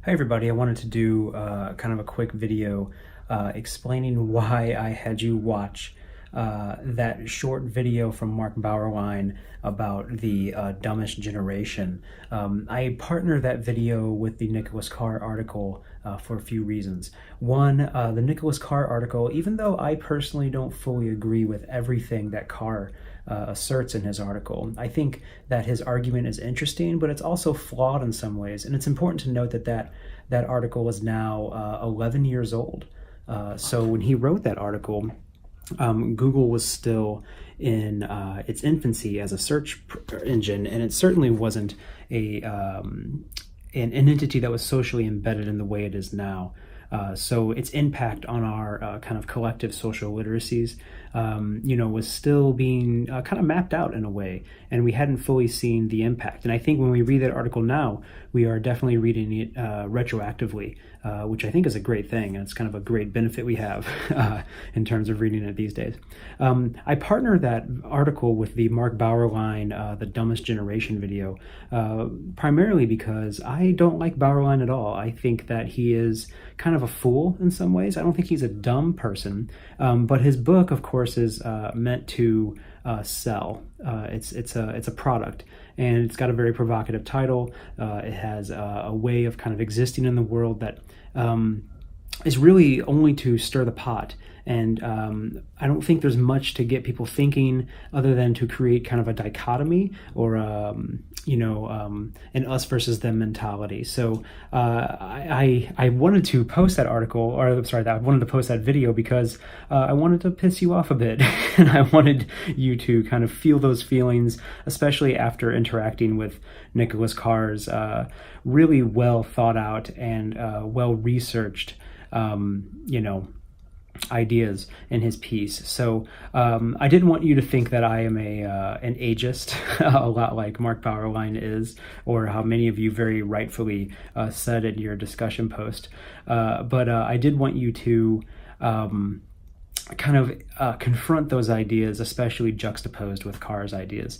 Hi everybody, I wanted to do kind of a quick video explaining why I had you watch that short video from Mark Bauerlein about the dumbest generation. I partnered that video with the Nicholas Carr article for a few reasons. One, the Nicholas Carr article, even though I personally don't fully agree with everything that Carr asserts in his article, I think that his argument is interesting, but it's also flawed in some ways. And it's important to note that that article is now 11 years old. So when he wrote that article, Google was still in its infancy as a search engine, and it certainly wasn't an entity that was socially embedded in the way it is now. So its impact on our kind of collective social literacies, was still being kind of mapped out in a way, and we hadn't fully seen the impact. And I think when we read that article now, we are definitely reading it retroactively, which I think is a great thing, and it's kind of a great benefit we have in terms of reading it these days. I partnered that article with the Mark Bauerlein, The Dumbest Generation video, primarily because I don't like Bauerlein at all. I think that he is kind of a fool in some ways. I don't think he's a dumb person, but his book, of course, is meant to sell. It's a product, and it's got a very provocative title. It has a way of kind of existing in the world that is really only to stir the pot. And I don't think there's much to get people thinking other than to create kind of a dichotomy or, an us versus them mentality. So I wanted to post that article, or I'm sorry, I wanted to post that video because I wanted to piss you off a bit. And I wanted you to kind of feel those feelings, especially after interacting with Nicholas Carr's really well thought out and well researched, ideas in his piece. So I didn't want you to think that I am an ageist, a lot like Mark Bauerlein is, or how many of you very rightfully said in your discussion post. But I did want you to kind of confront those ideas, especially juxtaposed with Carr's ideas.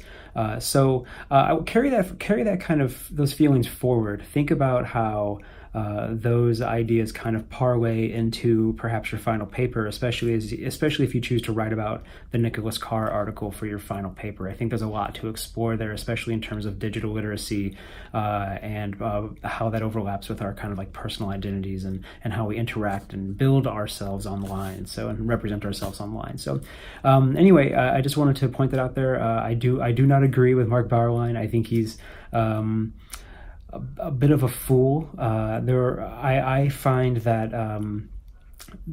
So I will carry that kind of those feelings forward. Think about how those ideas kind of parlay into perhaps your final paper, especially if you choose to write about the Nicholas Carr article for your final paper. I think there's a lot to explore there, especially in terms of digital literacy and how that overlaps with our kind of like personal identities and how we interact and build ourselves online, and represent ourselves online. So anyway, I just wanted to point that out there. I do not agree with Mark Bauerlein. I think he's a bit of a fool. I find that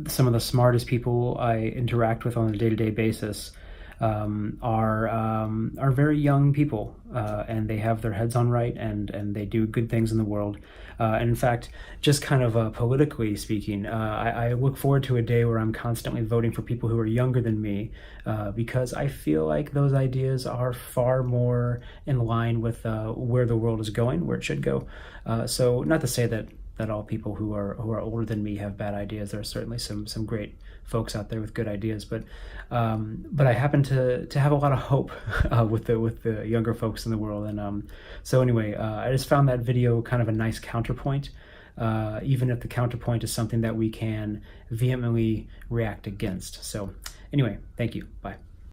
some of the smartest people I interact with on a day-to-day basis are very young people, and they have their heads on right, and they do good things in the world. And in fact, just kind of politically speaking, I look forward to a day where I'm constantly voting for people who are younger than me, because I feel like those ideas are far more in line with where the world is going, where it should go. So not to say that all people who are older than me have bad ideas. There are certainly some great folks out there with good ideas, but I happen to have a lot of hope with the younger folks in the world. And so anyway, I just found that video kind of a nice counterpoint, even if the counterpoint is something that we can vehemently react against. So anyway, thank you. Bye.